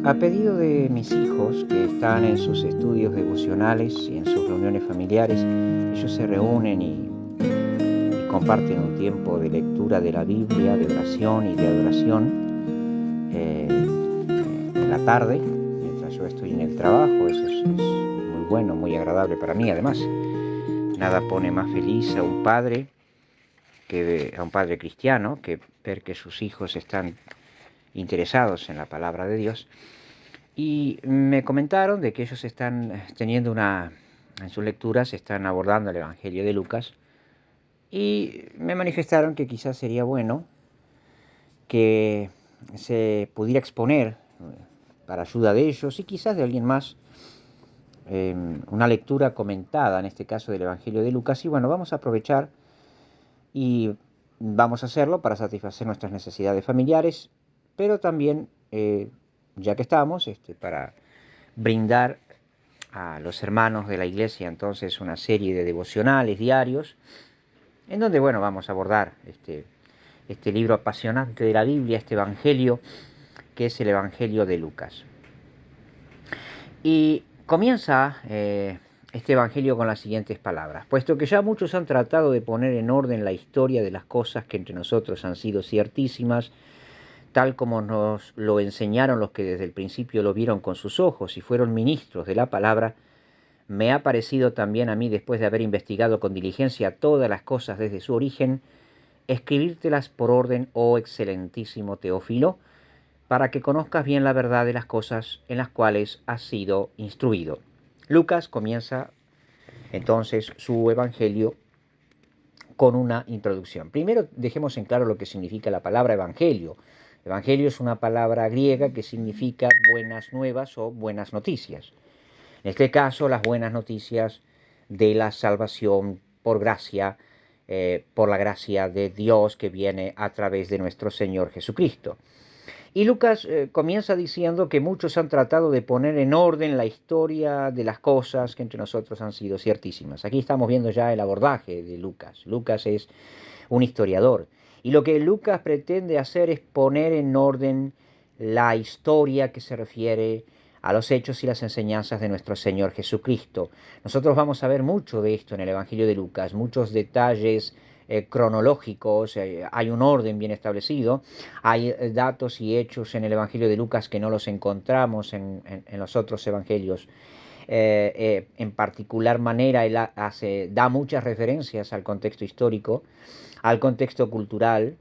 A pedido de mis hijos, que están en sus estudios devocionales y en sus reuniones familiares, ellos se reúnen y comparten un tiempo de lectura de la Biblia, de oración y de adoración en la tarde, mientras yo estoy en el trabajo. Eso es muy bueno, muy agradable para mí. Además, nada pone más feliz a un padre cristiano que ver que sus hijos están interesados en la palabra de Dios. Y me comentaron de que ellos están teniendo en sus lecturas están abordando el Evangelio de Lucas, y me manifestaron que quizás sería bueno que se pudiera exponer, para ayuda de ellos y quizás de alguien más, una lectura comentada, en este caso del Evangelio de Lucas. Y bueno, vamos a aprovechar y vamos a hacerlo para satisfacer nuestras necesidades familiares, pero también, ya que estamos, para brindar a los hermanos de la iglesia entonces una serie de devocionales diarios, en donde, bueno, vamos a abordar este libro apasionante de la Biblia, este Evangelio, que es el Evangelio de Lucas. Y comienza este Evangelio con las siguientes palabras: puesto que ya muchos han tratado de poner en orden la historia de las cosas que entre nosotros han sido ciertísimas, tal como nos lo enseñaron los que desde el principio lo vieron con sus ojos y fueron ministros de la palabra, me ha parecido también a mí, después de haber investigado con diligencia todas las cosas desde su origen, escribírtelas por orden, oh excelentísimo Teófilo, para que conozcas bien la verdad de las cosas en las cuales has sido instruido. Lucas comienza entonces su evangelio con una introducción. Primero dejemos en claro lo que significa la palabra evangelio. Evangelio es una palabra griega que significa buenas nuevas o buenas noticias. En este caso, las buenas noticias de la salvación por gracia, por la gracia de Dios que viene a través de nuestro Señor Jesucristo. Y Lucas comienza diciendo que muchos han tratado de poner en orden la historia de las cosas que entre nosotros han sido ciertísimas. Aquí estamos viendo ya el abordaje de Lucas. Lucas es un historiador. Y lo que Lucas pretende hacer es poner en orden la historia que se refiere a los hechos y las enseñanzas de nuestro Señor Jesucristo. Nosotros vamos a ver mucho de esto en el Evangelio de Lucas, muchos detalles cronológicos, hay un orden bien establecido, hay datos y hechos en el Evangelio de Lucas que no los encontramos en los otros evangelios. En particular manera, él da muchas referencias al contexto histórico, al contexto cultural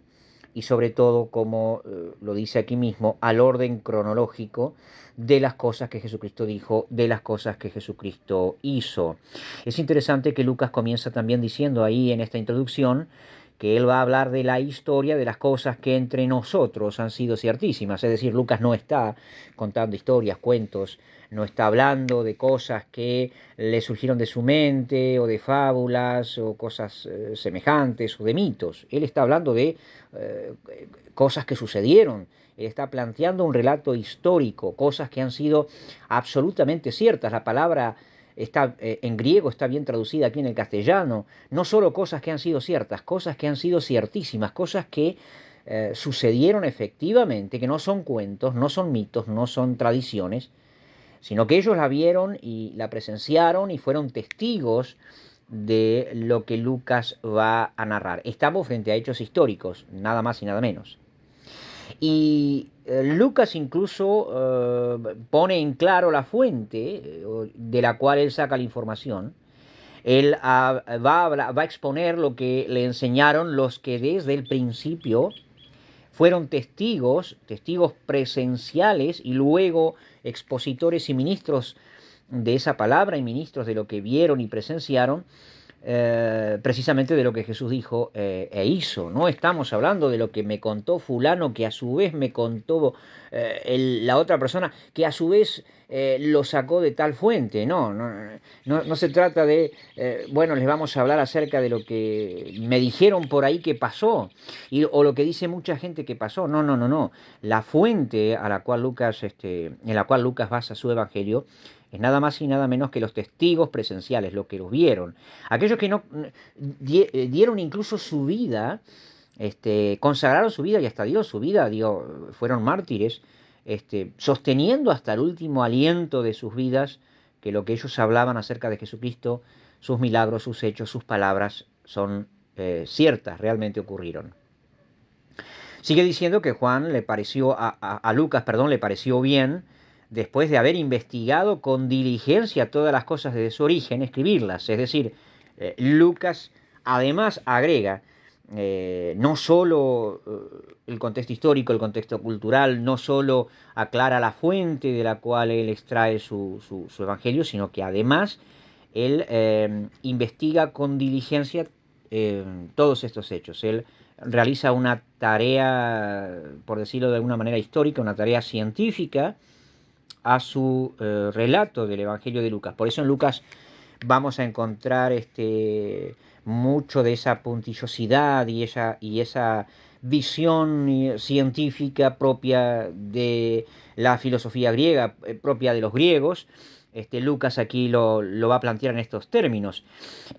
y sobre todo, como lo dice aquí mismo, al orden cronológico de las cosas que Jesucristo dijo, de las cosas que Jesucristo hizo. Es interesante que Lucas comienza también diciendo ahí en esta introducción que él va a hablar de la historia de las cosas que entre nosotros han sido ciertísimas. Es decir, Lucas no está contando historias, cuentos, no está hablando de cosas que le surgieron de su mente o de fábulas o cosas semejantes o de mitos. Él está hablando de cosas que sucedieron. Él está planteando un relato histórico, cosas que han sido absolutamente ciertas. La palabra está, en griego está bien traducida aquí en el castellano. No solo cosas que han sido ciertas, cosas que han sido ciertísimas, cosas que sucedieron efectivamente, que no son cuentos, no son mitos, no son tradiciones, sino que ellos la vieron y la presenciaron y fueron testigos de lo que Lucas va a narrar. Estamos frente a hechos históricos, nada más y nada menos. Y Lucas incluso pone en claro la fuente de la cual él saca la información. Él va a exponer lo que le enseñaron los que desde el principio fueron testigos presenciales y luego expositores y ministros de esa palabra y ministros de lo que vieron y presenciaron, precisamente de lo que Jesús dijo e hizo. No estamos hablando de lo que me contó fulano, que a su vez me contó la otra persona, que a su vez lo sacó de tal fuente. No se trata de, bueno, les vamos a hablar acerca de lo que me dijeron por ahí que pasó, o lo que dice mucha gente que pasó. No. La fuente a la cual en la cual Lucas basa su evangelio es nada más y nada menos que los testigos presenciales, los que los vieron. Aquellos que no dieron incluso su vida, consagraron su vida y hasta dio su vida, fueron mártires, sosteniendo hasta el último aliento de sus vidas que lo que ellos hablaban acerca de Jesucristo, sus milagros, sus hechos, sus palabras son ciertas, realmente ocurrieron. Sigue diciendo que a Lucas, perdón, le pareció bien, después de haber investigado con diligencia todas las cosas desde su origen, escribirlas. Es decir, Lucas además agrega no solo el contexto histórico, el contexto cultural, no solo aclara la fuente de la cual él extrae su evangelio, sino que además él investiga con diligencia todos estos hechos. Él realiza una tarea, por decirlo de alguna manera histórica, una tarea científica a su relato del Evangelio de Lucas. Por eso en Lucas vamos a encontrar mucho de esa puntillosidad y esa visión científica propia de la filosofía griega, propia de los griegos. Lucas aquí lo va a plantear en estos términos.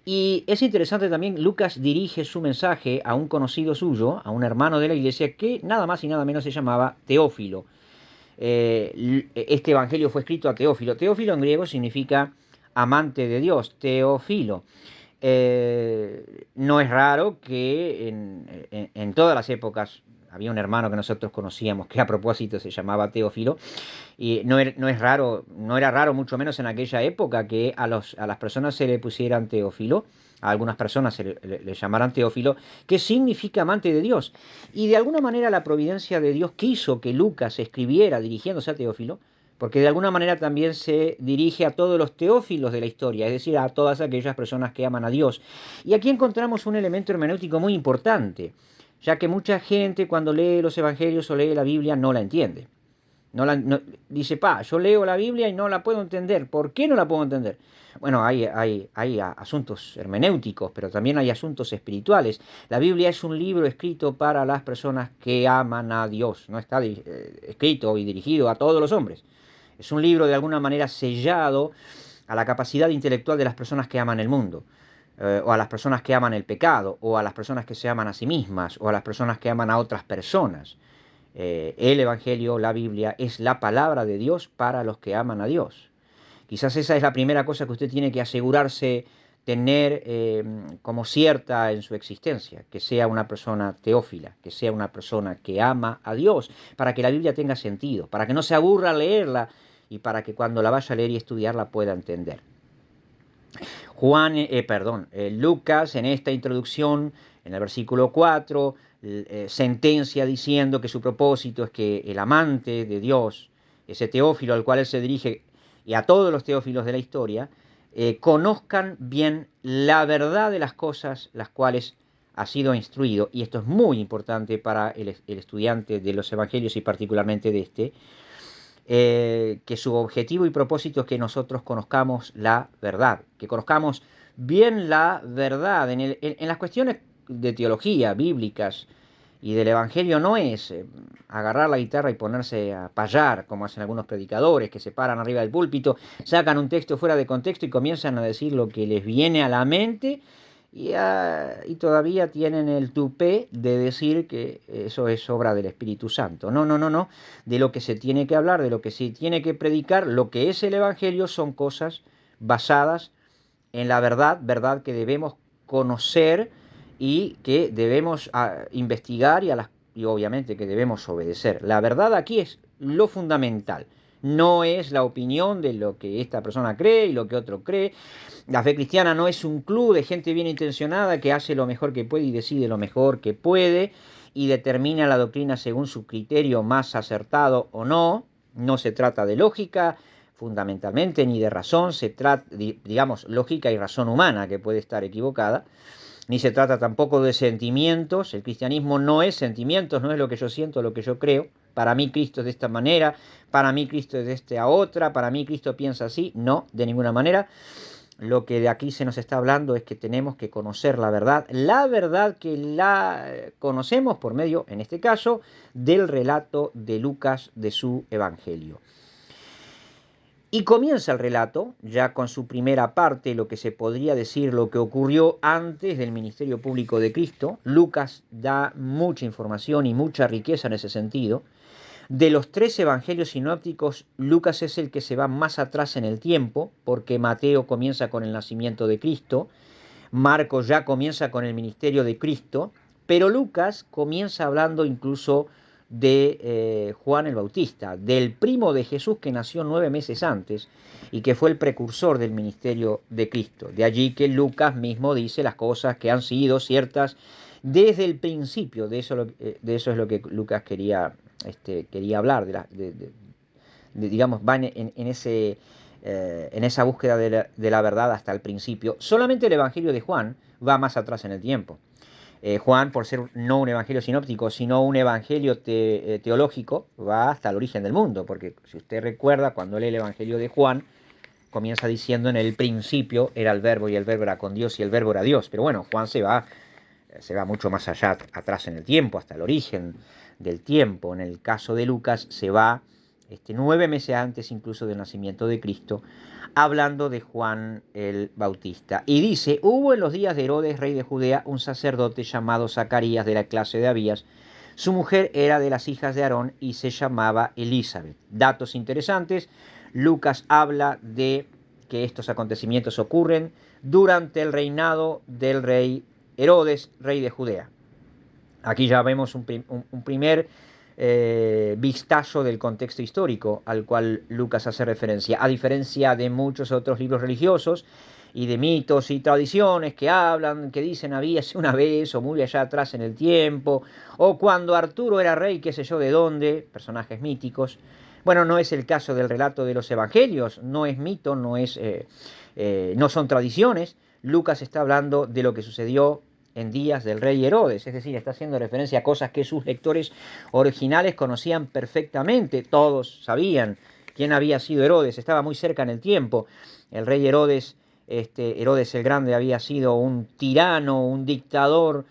Y es interesante también, Lucas dirige su mensaje a un conocido suyo, a un hermano de la iglesia, que nada más y nada menos se llamaba Teófilo. Este evangelio fue escrito a Teófilo. Teófilo en griego significa amante de Dios, Teófilo. No es raro que en todas las épocas había un hermano que nosotros conocíamos que a propósito se llamaba Teófilo, y no era raro mucho menos en aquella época que a las personas se le pusieran Teófilo, a algunas personas le llamaran Teófilo, que significa amante de Dios. Y de alguna manera la providencia de Dios quiso que Lucas escribiera dirigiéndose a Teófilo, porque de alguna manera también se dirige a todos los teófilos de la historia, es decir, a todas aquellas personas que aman a Dios. Y aquí encontramos un elemento hermenéutico muy importante, ya que mucha gente cuando lee los evangelios o lee la Biblia no la entiende. Dice, yo leo la Biblia y no la puedo entender. ¿Por qué no la puedo entender? Bueno, hay asuntos hermenéuticos, pero también hay asuntos espirituales. La Biblia es un libro escrito para las personas que aman a Dios. No está escrito y dirigido a todos los hombres. Es un libro de alguna manera sellado a la capacidad intelectual de las personas que aman el mundo, o a las personas que aman el pecado, o a las personas que se aman a sí mismas, o a las personas que aman a otras personas. El Evangelio, la Biblia, es la palabra de Dios para los que aman a Dios. Quizás esa es la primera cosa que usted tiene que asegurarse tener como cierta en su existencia, que sea una persona teófila, que sea una persona que ama a Dios, para que la Biblia tenga sentido, para que no se aburra al leerla y para que cuando la vaya a leer y estudiar la pueda entender. Lucas en esta introducción, en el versículo 4, sentencia diciendo que su propósito es que el amante de Dios, ese Teófilo al cual él se dirige, y a todos los teófilos de la historia, conozcan bien la verdad de las cosas las cuales ha sido instruido, y esto es muy importante para el estudiante de los evangelios y particularmente de que su objetivo y propósito es que nosotros conozcamos la verdad, que conozcamos bien la verdad. En las cuestiones de teología, bíblicas y del Evangelio no es agarrar la guitarra y ponerse a payar, como hacen algunos predicadores, que se paran arriba del púlpito, sacan un texto fuera de contexto y comienzan a decir lo que les viene a la mente, y todavía tienen el tupé de decir que eso es obra del Espíritu Santo. No. De lo que se tiene que hablar, de lo que se tiene que predicar, lo que es el Evangelio son cosas basadas en la verdad que debemos conocer y que debemos investigar y obviamente que debemos obedecer. La verdad aquí es lo fundamental. No es la opinión de lo que esta persona cree y lo que otro cree. La fe cristiana no es un club de gente bien intencionada que hace lo mejor que puede y decide lo mejor que puede y determina la doctrina según su criterio más acertado o no. No se trata de lógica, fundamentalmente, ni de razón. Se trata, digamos, lógica y razón humana, que puede estar equivocada. Ni se trata tampoco de sentimientos. El cristianismo no es sentimientos, no es lo que yo siento, lo que yo creo. Para mí Cristo es de esta manera, para mí Cristo es de esta otra, para mí Cristo piensa así. No, de ninguna manera. Lo que de aquí se nos está hablando es que tenemos que conocer la verdad que la conocemos por medio, en este caso, del relato de Lucas de su Evangelio. Y comienza el relato, ya con su primera parte, lo que se podría decir lo que ocurrió antes del ministerio público de Cristo. Lucas da mucha información y mucha riqueza en ese sentido. De los tres evangelios sinópticos, Lucas es el que se va más atrás en el tiempo, porque Mateo comienza con el nacimiento de Cristo, Marcos ya comienza con el ministerio de Cristo, pero Lucas comienza hablando incluso de Juan el Bautista, del primo de Jesús que nació 9 meses antes y que fue el precursor del ministerio de Cristo. De allí que Lucas mismo dice las cosas que han sido ciertas desde el principio. De eso es lo que Lucas quería hablar, digamos, va en esa búsqueda de la verdad hasta el principio. Solamente el Evangelio de Juan va más atrás en el tiempo. Juan, por ser no un evangelio sinóptico, sino un evangelio teológico, va hasta el origen del mundo, porque si usted recuerda, cuando lee el Evangelio de Juan, comienza diciendo: en el principio era el verbo, y el verbo era con Dios, y el verbo era Dios. Pero bueno, Juan se va mucho más allá, atrás en el tiempo, hasta el origen del tiempo. En el caso de Lucas se va 9 meses antes incluso del nacimiento de Cristo, hablando de Juan el Bautista. Y dice: hubo en los días de Herodes, rey de Judea, un sacerdote llamado Zacarías, de la clase de Abías. Su mujer era de las hijas de Aarón y se llamaba Elizabeth. Datos interesantes. Lucas habla de que estos acontecimientos ocurren durante el reinado del rey Herodes, rey de Judea. Aquí ya vemos un primer vistazo del contexto histórico al cual Lucas hace referencia, a diferencia de muchos otros libros religiosos y de mitos y tradiciones que hablan, que dicen habíase una vez o muy allá atrás en el tiempo, o cuando Arturo era rey, qué sé yo de dónde, personajes míticos. Bueno, no es el caso del relato de los evangelios, no es mito, no son tradiciones. Lucas está hablando de lo que sucedió en días del rey Herodes, es decir, está haciendo referencia a cosas que sus lectores originales conocían perfectamente. Todos sabían quién había sido Herodes, estaba muy cerca en el tiempo. El rey Herodes, Herodes el Grande, había sido un tirano, un dictador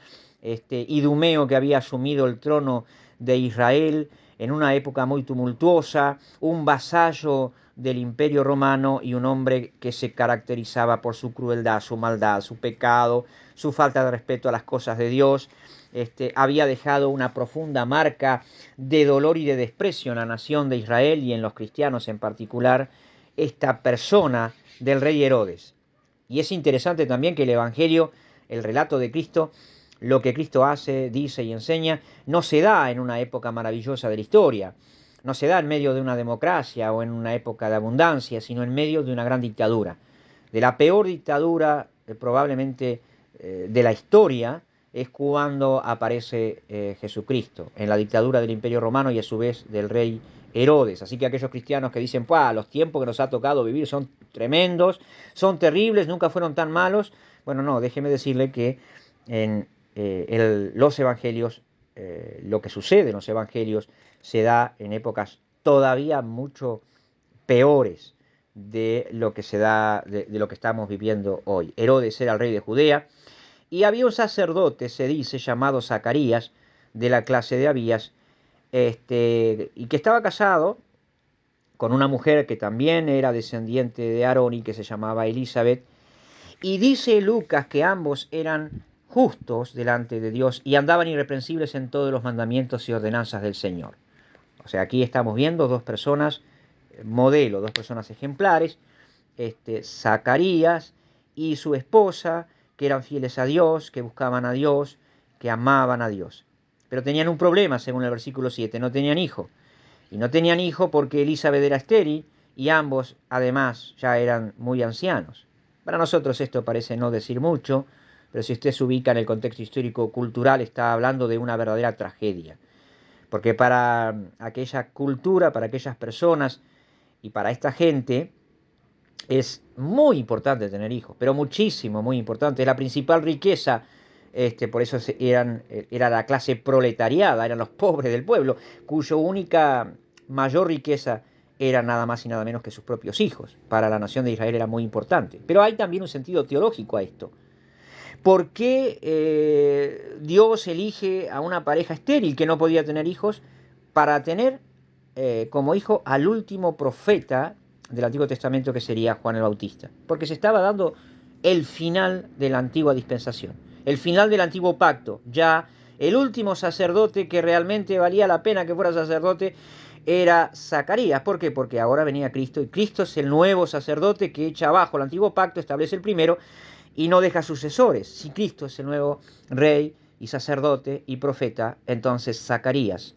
idumeo que había asumido el trono de Israel en una época muy tumultuosa, un vasallo del Imperio Romano y un hombre que se caracterizaba por su crueldad, su maldad, su pecado, su falta de respeto a las cosas de Dios. Había dejado una profunda marca de dolor y de desprecio en la nación de Israel y en los cristianos en particular, esta persona del rey Herodes. Y es interesante también que el Evangelio, el relato de Cristo, lo que Cristo hace, dice y enseña, no se da en una época maravillosa de la historia, no se da en medio de una democracia o en una época de abundancia, sino en medio de una gran dictadura, de la peor dictadura probablemente de la historia. Es cuando aparece Jesucristo, en la dictadura del Imperio Romano y a su vez del rey Herodes. Así que aquellos cristianos que dicen: los tiempos que nos ha tocado vivir son tremendos, son terribles, nunca fueron tan malos. Bueno, no, déjeme decirle que en los evangelios, lo que sucede en los evangelios se da en épocas todavía mucho peores de lo que se da, de lo que estamos viviendo hoy. Herodes era el rey de Judea y había un sacerdote, se dice, llamado Zacarías, de la clase de Abías, y que estaba casado con una mujer que también era descendiente de Aarón y que se llamaba Elizabeth. Y dice Lucas que ambos eran justos delante de Dios y andaban irreprensibles en todos los mandamientos y ordenanzas del Señor. O sea, aquí estamos viendo dos personas modelo, dos personas ejemplares, Zacarías y su esposa, que eran fieles a Dios, que buscaban a Dios, que amaban a Dios. Pero tenían un problema, según el versículo 7, no tenían hijo. Y no tenían hijo porque Elizabeth era estéril y ambos, además, ya eran muy ancianos. Para nosotros esto parece no decir mucho, pero si usted se ubica en el contexto histórico-cultural, está hablando de una verdadera tragedia. Porque para aquella cultura, para aquellas personas y para esta gente, es muy importante tener hijos, pero muchísimo, muy importante. Es la principal riqueza, por eso era la clase proletariada, eran los pobres del pueblo, cuya única mayor riqueza era nada más y nada menos que sus propios hijos. Para la nación de Israel era muy importante. Pero hay también un sentido teológico a esto. ¿Por qué Dios elige a una pareja estéril que no podía tener hijos para tener como hijo al último profeta del Antiguo Testamento, que sería Juan el Bautista? Porque se estaba dando el final de la antigua dispensación, el final del antiguo pacto. Ya el último sacerdote que realmente valía la pena que fuera sacerdote era Zacarías. ¿Por qué? Porque ahora venía Cristo y Cristo es el nuevo sacerdote que echa abajo el antiguo pacto, establece el primero y no deja sucesores. Si Cristo es el nuevo rey y sacerdote y profeta, entonces Zacarías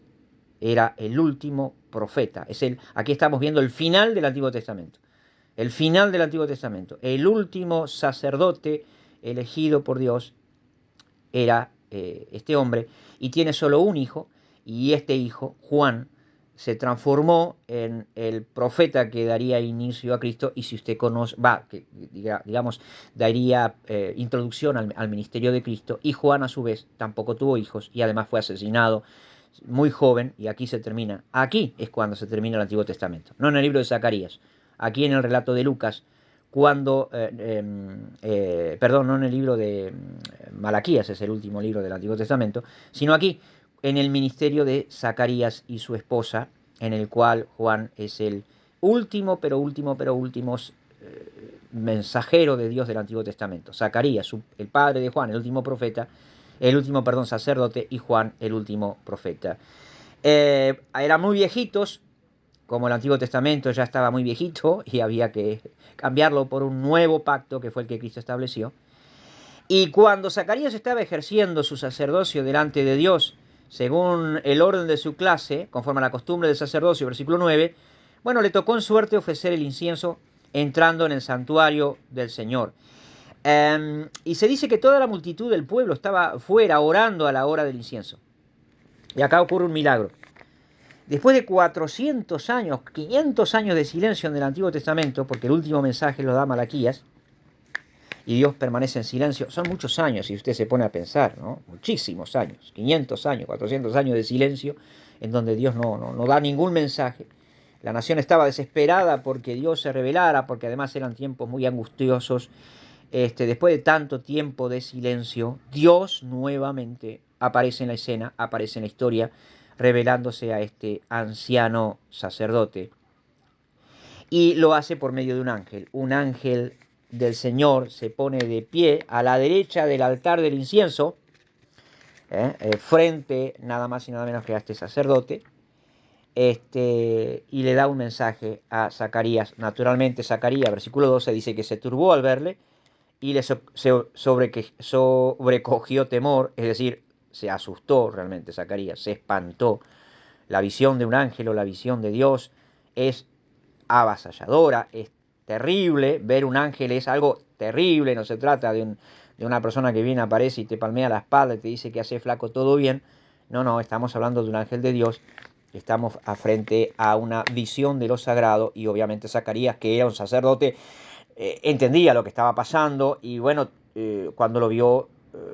era el último profeta. Aquí estamos viendo el final del Antiguo Testamento. El final del Antiguo Testamento. El último sacerdote elegido por Dios era este hombre, y tiene solo un hijo, y este hijo, Juan, se transformó en el profeta que daría inicio a Cristo, y si usted conoce, digamos, daría introducción al ministerio de Cristo, y Juan a su vez tampoco tuvo hijos, y además fue asesinado muy joven, y aquí es cuando se termina el Antiguo Testamento, no en el libro de Zacarías, aquí en el relato de Lucas, perdón, no en el libro de Malaquías, es el último libro del Antiguo Testamento, sino aquí, en el ministerio de Zacarías y su esposa, en el cual Juan es el último, pero último mensajero de Dios del Antiguo Testamento. Zacarías, el padre de Juan, el último profeta, sacerdote, y Juan, el último profeta. Eran muy viejitos, como el Antiguo Testamento ya estaba muy viejito y había que cambiarlo por un nuevo pacto que fue el que Cristo estableció. Y cuando Zacarías estaba ejerciendo su sacerdocio delante de Dios, según el orden de su clase, conforme a la costumbre del sacerdocio, versículo 9, bueno, le tocó en suerte ofrecer el incienso entrando en el santuario del Señor. Y se dice que toda la multitud del pueblo estaba fuera orando a la hora del incienso. Y acá ocurre un milagro. Después de 400 años, 500 años de silencio en el Antiguo Testamento, porque el último mensaje lo da Malaquías, y Dios permanece en silencio, son muchos años, si usted se pone a pensar, ¿no? Muchísimos años, 500 años, 400 años de silencio, en donde Dios no da ningún mensaje. La nación estaba desesperada porque Dios se revelara, porque además eran tiempos muy angustiosos. Después de tanto tiempo de silencio, Dios nuevamente aparece en la escena, aparece en la historia, revelándose a este anciano sacerdote. Y lo hace por medio de un ángel. Un ángel del Señor se pone de pie a la derecha del altar del incienso, frente nada más y nada menos que a este sacerdote, y le da un mensaje a Zacarías. Naturalmente, Zacarías, versículo 12, dice que se turbó al verle y le sobrecogió temor, es decir, se asustó realmente Zacarías, se espantó. La visión de un ángel o la visión de Dios es avasalladora, es terrible. Ver un ángel es algo terrible, no se trata de una persona que viene, aparece y te palmea la espalda y te dice que hace flaco todo bien. No, estamos hablando de un ángel de Dios. Estamos frente a una visión de lo sagrado, y obviamente Zacarías, que era un sacerdote, entendía lo que estaba pasando, y bueno, cuando lo vio,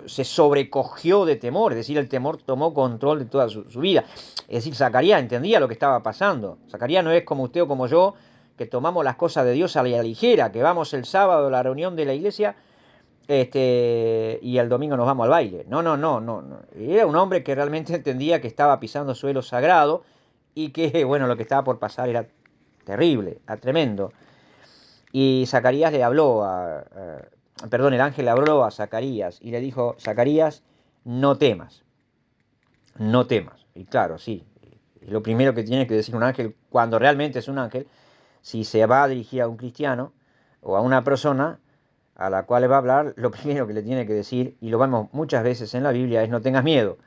se sobrecogió de temor, es decir, el temor tomó control de toda su vida. Es decir, Zacarías entendía lo que estaba pasando. Zacarías no es como usted o como yo, que tomamos las cosas de Dios a la ligera, que vamos el sábado a la reunión de la iglesia, y el domingo nos vamos al baile. No. Era un hombre que realmente entendía que estaba pisando suelo sagrado, y que, bueno, lo que estaba por pasar era terrible, era tremendo. Y Zacarías le habló el ángel le habló a Zacarías y le dijo: Zacarías, no temas, no temas. Y claro, sí, lo primero que tiene que decir un ángel, cuando realmente es un ángel, si se va a dirigir a un cristiano o a una persona a la cual le va a hablar, lo primero que le tiene que decir, y lo vemos muchas veces en la Biblia, es: no tengas miedo.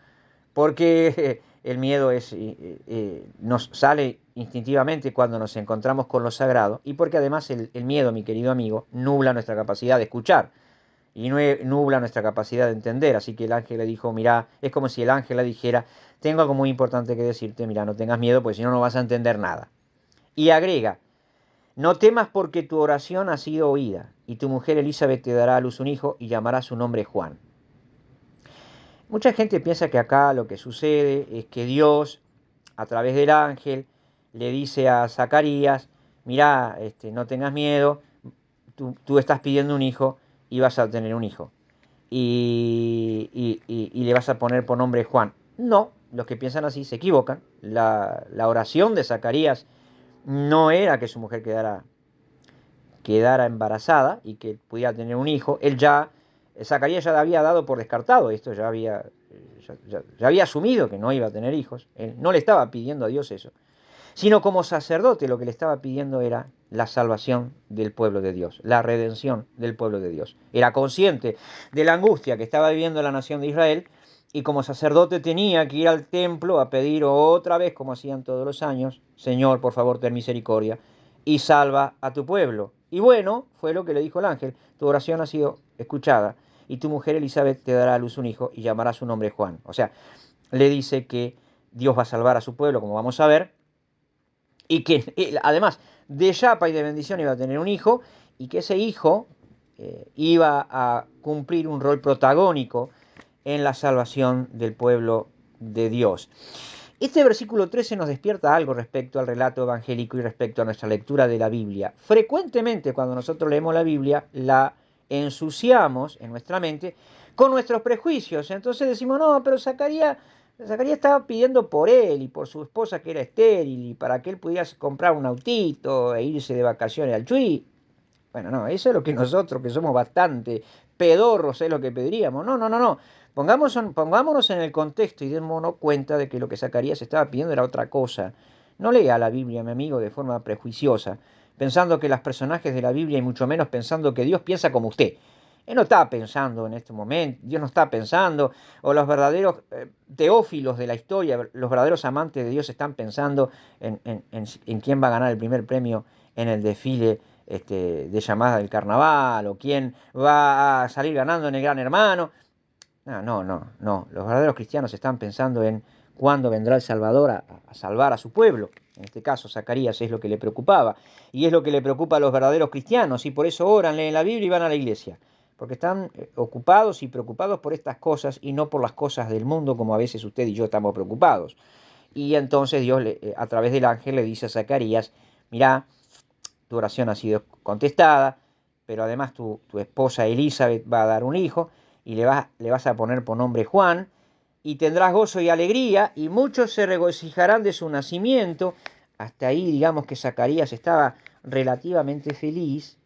Porque el miedo nos sale instintivamente cuando nos encontramos con lo sagrado, y porque además el miedo, mi querido amigo, nubla nuestra capacidad de escuchar y nubla nuestra capacidad de entender. Así que el ángel le dijo: mira, es como si el ángel le dijera: tengo algo muy importante que decirte, mira, no tengas miedo, pues si no, no vas a entender nada. Y agrega: no temas, porque tu oración ha sido oída, y tu mujer Elizabeth te dará a luz un hijo y llamará su nombre Juan. Mucha gente piensa que acá lo que sucede es que Dios, a través del ángel, le dice a Zacarías: mirá, no tengas miedo, tú estás pidiendo un hijo y vas a tener un hijo. Y le vas a poner por nombre Juan. No, los que piensan así se equivocan. La oración de Zacarías no era que su mujer quedara embarazada y que pudiera tener un hijo. Zacarías ya había dado por descartado esto, ya había asumido que no iba a tener hijos. Él no le estaba pidiendo a Dios eso. sino como sacerdote lo que le estaba pidiendo era la salvación del pueblo de Dios, la redención del pueblo de Dios. Era consciente de la angustia que estaba viviendo la nación de Israel y como sacerdote tenía que ir al templo a pedir otra vez, como hacían todos los años, Señor, por favor, ten misericordia y salva a tu pueblo. Y bueno, fue lo que le dijo el ángel, tu oración ha sido escuchada y tu mujer Elizabeth te dará a luz un hijo y llamará su nombre Juan. O sea, le dice que Dios va a salvar a su pueblo, como vamos a ver, y que además de chapa y de bendición iba a tener un hijo, y que ese hijo iba a cumplir un rol protagónico en la salvación del pueblo de Dios. Este versículo 13 nos despierta algo respecto al relato evangélico y respecto a nuestra lectura de la Biblia. Frecuentemente cuando nosotros leemos la Biblia, la ensuciamos en nuestra mente con nuestros prejuicios. Entonces decimos, no, pero Zacarías estaba pidiendo por él y por su esposa que era estéril y para que él pudiera comprar un autito e irse de vacaciones al Chuy. Bueno, no, eso es lo que nosotros, que somos bastante pedorros, es lo que pediríamos. No, no, no, no. Pongámonos en el contexto y démonos cuenta de que lo que Zacarías estaba pidiendo era otra cosa. No lea la Biblia, mi amigo, de forma prejuiciosa, pensando que los personajes de la Biblia y mucho menos pensando que Dios piensa como usted. Él no está pensando en este momento, Dios no está pensando, o los verdaderos teófilos de la historia, los verdaderos amantes de Dios están pensando en quién va a ganar el primer premio en el desfile de llamadas del carnaval, o quién va a salir ganando en el Gran Hermano. No, no, no, no. Los verdaderos cristianos están pensando en cuándo vendrá el Salvador a salvar a su pueblo. En este caso, Zacarías es lo que le preocupaba. Y es lo que le preocupa a los verdaderos cristianos. Y por eso oran, leen la Biblia y van a la iglesia. Porque están ocupados y preocupados por estas cosas y no por las cosas del mundo, como a veces usted y yo estamos preocupados. Y entonces Dios, a través del ángel, le dice a Zacarías, mirá, tu oración ha sido contestada, pero además tu esposa Elizabeth va a dar un hijo y le vas a poner por nombre Juan, y tendrás gozo y alegría, y muchos se regocijarán de su nacimiento. Hasta ahí, digamos que Zacarías estaba relativamente feliz,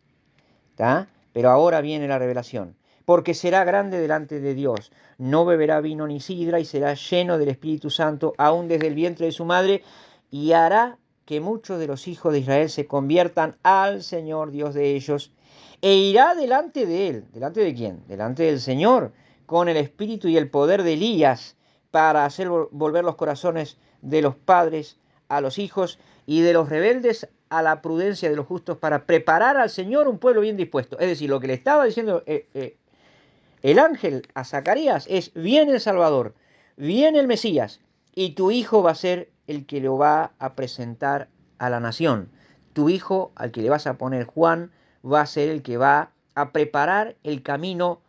¿tá? Pero ahora viene la revelación. Porque será grande delante de Dios, no beberá vino ni sidra, y será lleno del Espíritu Santo, aún desde el vientre de su madre, y hará que muchos de los hijos de Israel se conviertan al Señor Dios de ellos, e irá delante de él. ¿Delante de quién? Delante del Señor, con el espíritu y el poder de Elías, para hacer volver los corazones de los padres a los hijos y de los rebeldes a la prudencia de los justos, para preparar al Señor un pueblo bien dispuesto. Es decir, lo que le estaba diciendo el ángel a Zacarías es, viene el Salvador, viene el Mesías, y tu hijo va a ser el que lo va a presentar a la nación. Tu hijo, al que le vas a poner Juan, va a ser el que va a preparar el camino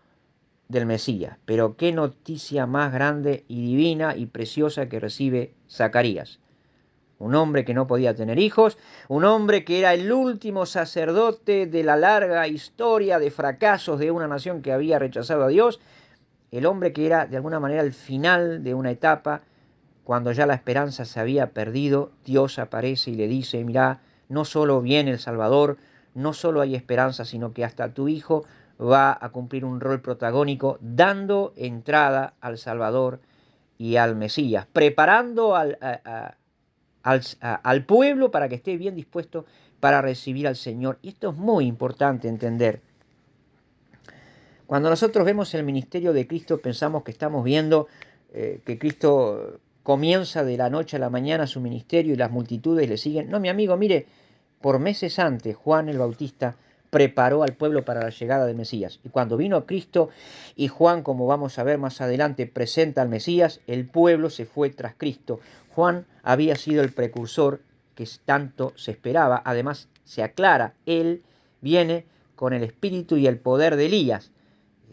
del Mesías. Pero qué noticia más grande y divina y preciosa que recibe Zacarías. Un hombre que no podía tener hijos, un hombre que era el último sacerdote de la larga historia de fracasos de una nación que había rechazado a Dios, el hombre que era de alguna manera el final de una etapa, cuando ya la esperanza se había perdido. Dios aparece y le dice, mirá, no solo viene el Salvador, no solo hay esperanza, sino que hasta tu hijo va a cumplir un rol protagónico, dando entrada al Salvador y al Mesías, preparando al pueblo para que esté bien dispuesto para recibir al Señor. Y esto es muy importante entender. Cuando nosotros vemos el ministerio de Cristo, pensamos que estamos viendo que Cristo comienza de la noche a la mañana su ministerio y las multitudes le siguen. No, mi amigo, mire, por meses antes Juan el Bautista preparó al pueblo para la llegada del Mesías. Y cuando vino Cristo y Juan, como vamos a ver más adelante, presenta al Mesías, el pueblo se fue tras Cristo. Juan había sido el precursor que tanto se esperaba. Además, se aclara, él viene con el espíritu y el poder de Elías.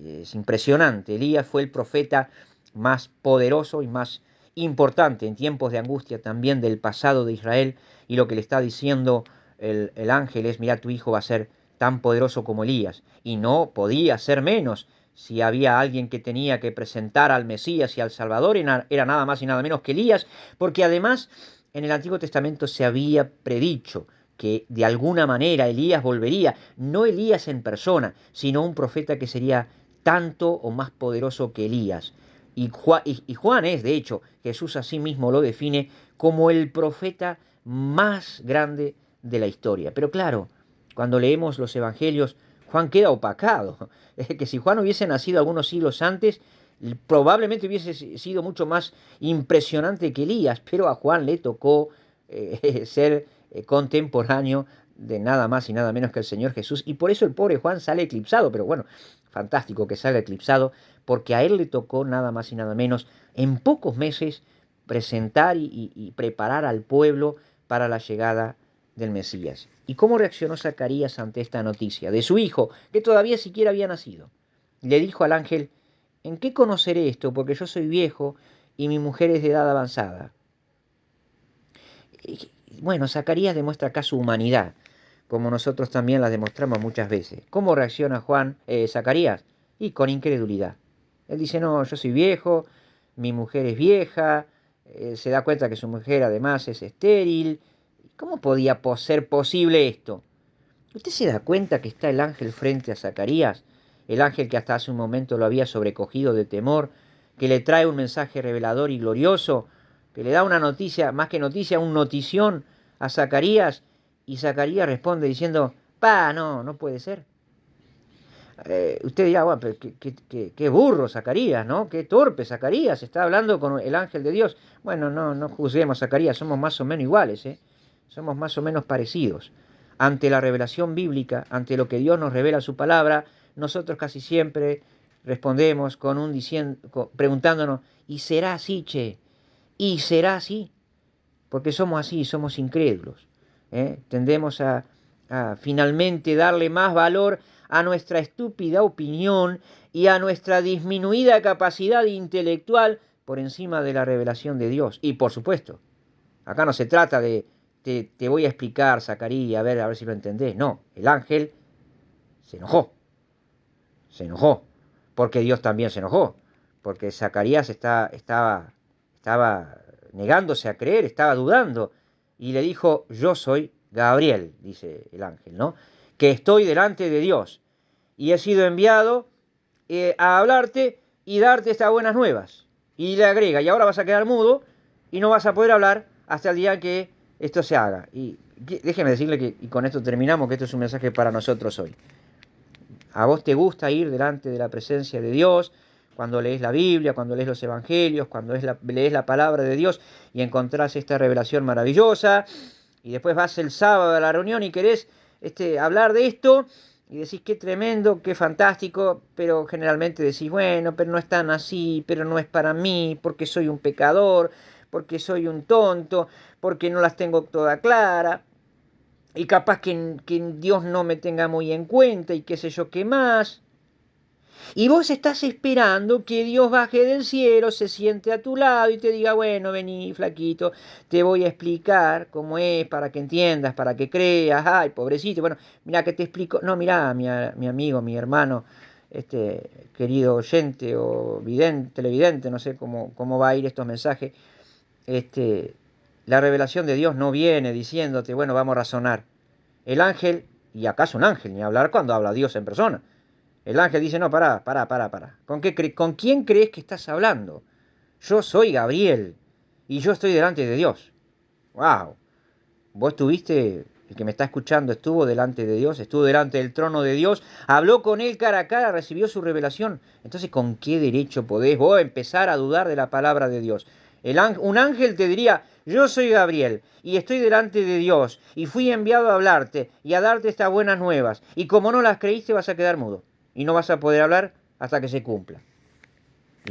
Es impresionante. Elías fue el profeta más poderoso y más importante en tiempos de angustia también del pasado de Israel, y lo que le está diciendo el ángel es, mira, tu hijo va a ser tan poderoso como Elías, y no podía ser menos. Si había alguien que tenía que presentar al Mesías y al Salvador, era nada más y nada menos que Elías, porque además en el Antiguo Testamento se había predicho que de alguna manera Elías volvería, no Elías en persona, sino un profeta que sería tanto o más poderoso que Elías. Y Juan es, de hecho, Jesús así mismo lo define como el profeta más grande de la historia. Pero claro, cuando leemos los evangelios, Juan queda opacado. Es que si Juan hubiese nacido algunos siglos antes, probablemente hubiese sido mucho más impresionante que Elías, pero a Juan le tocó ser contemporáneo de nada más y nada menos que el Señor Jesús, y por eso el pobre Juan sale eclipsado. Pero bueno, fantástico que salga eclipsado, porque a él le tocó nada más y nada menos en pocos meses presentar y preparar al pueblo para la llegada del Mesías. ¿Y cómo reaccionó Zacarías ante esta noticia de su hijo, que todavía siquiera había nacido? Le dijo al ángel: ¿en qué conoceré esto? Porque yo soy viejo y mi mujer es de edad avanzada. Bueno, Zacarías demuestra acá su humanidad, como nosotros también la demostramos muchas veces. ¿Cómo reacciona Zacarías? Y con incredulidad. Él dice: no, yo soy viejo, mi mujer es vieja, se da cuenta que su mujer además es estéril. ¿Cómo podía ser posible esto? ¿Usted se da cuenta que está el ángel frente a Zacarías? El ángel que hasta hace un momento lo había sobrecogido de temor, que le trae un mensaje revelador y glorioso, que le da una noticia, más que noticia, un notición a Zacarías, y Zacarías responde diciendo: no puede ser. Usted dirá: bueno, pero qué burro Zacarías, ¿no? Qué torpe Zacarías, está hablando con el ángel de Dios. Bueno, no juzguemos a Zacarías, somos más o menos iguales, ¿eh? Somos más o menos parecidos. Ante la revelación bíblica, ante lo que Dios nos revela en su palabra, nosotros casi siempre respondemos preguntándonos: ¿y será así, che? ¿Y será así? Porque somos así, somos incrédulos. Tendemos a finalmente darle más valor a nuestra estúpida opinión y a nuestra disminuida capacidad intelectual por encima de la revelación de Dios. Y por supuesto, acá no se trata de te voy a explicar, Zacarías, a ver si lo entendés. No, el ángel se enojó, porque Dios también se enojó, porque Zacarías estaba negándose a creer, estaba dudando, y le dijo: yo soy Gabriel, dice el ángel, ¿no? Que estoy delante de Dios, y he sido enviado a hablarte y darte estas buenas nuevas. Y le agrega: y ahora vas a quedar mudo, y no vas a poder hablar hasta el día que esto se haga. Y déjeme decirle que, y con esto terminamos, que esto es un mensaje para nosotros hoy. ¿A vos te gusta ir delante de la presencia de Dios cuando lees la Biblia, cuando lees los Evangelios, cuando lees la palabra de Dios y encontrás esta revelación maravillosa, y después vas el sábado a la reunión y querés hablar de esto y decís: qué tremendo, qué fantástico, pero generalmente decís: bueno, pero no es tan así, pero no es para mí, porque soy un pecador, porque soy un tonto, porque no las tengo toda clara, y capaz que Dios no me tenga muy en cuenta y qué sé yo qué más. Y vos estás esperando que Dios baje del cielo, se siente a tu lado y te diga: bueno, vení, flaquito, te voy a explicar cómo es para que entiendas, para que creas. Ay, pobrecito, bueno, mira que te explico. No, mira, mi amigo, mi hermano, querido oyente o televidente, no sé cómo va a ir estos mensajes. La revelación de Dios no viene diciéndote: bueno, vamos a razonar. El ángel, y acaso un ángel, ni hablar cuando habla Dios en persona. El ángel dice: no, pará. ¿Con quién crees que estás hablando? Yo soy Gabriel y yo estoy delante de Dios. ¡Wow! Vos estuviste, el que me está escuchando estuvo delante de Dios, estuvo delante del trono de Dios, habló con él cara a cara, recibió su revelación. Entonces, ¿con qué derecho podés vos empezar a dudar de la palabra de Dios? Un ángel te diría: yo soy Gabriel y estoy delante de Dios y fui enviado a hablarte y a darte estas buenas nuevas, y como no las creíste vas a quedar mudo y no vas a poder hablar hasta que se cumpla.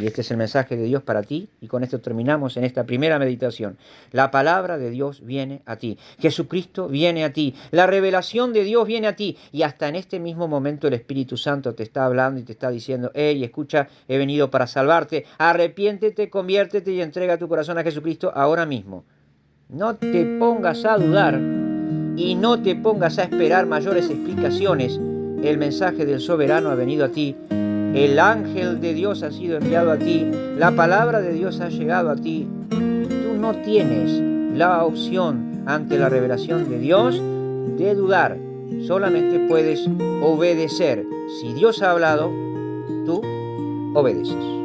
Y este es el mensaje de Dios para ti, y con esto terminamos en esta primera meditación. La palabra de Dios viene a ti, Jesucristo viene a ti, la revelación de Dios viene a ti, y hasta en este mismo momento el Espíritu Santo te está hablando y te está diciendo: hey, escucha, he venido para salvarte, arrepiéntete, conviértete y entrega tu corazón a Jesucristo ahora mismo. No te pongas a dudar y no te pongas a esperar mayores explicaciones. El mensaje del soberano ha venido a ti. El ángel de Dios ha sido enviado a ti, la palabra de Dios ha llegado a ti. Tú no tienes la opción ante la revelación de Dios de dudar, solamente puedes obedecer. Si Dios ha hablado, tú obedeces.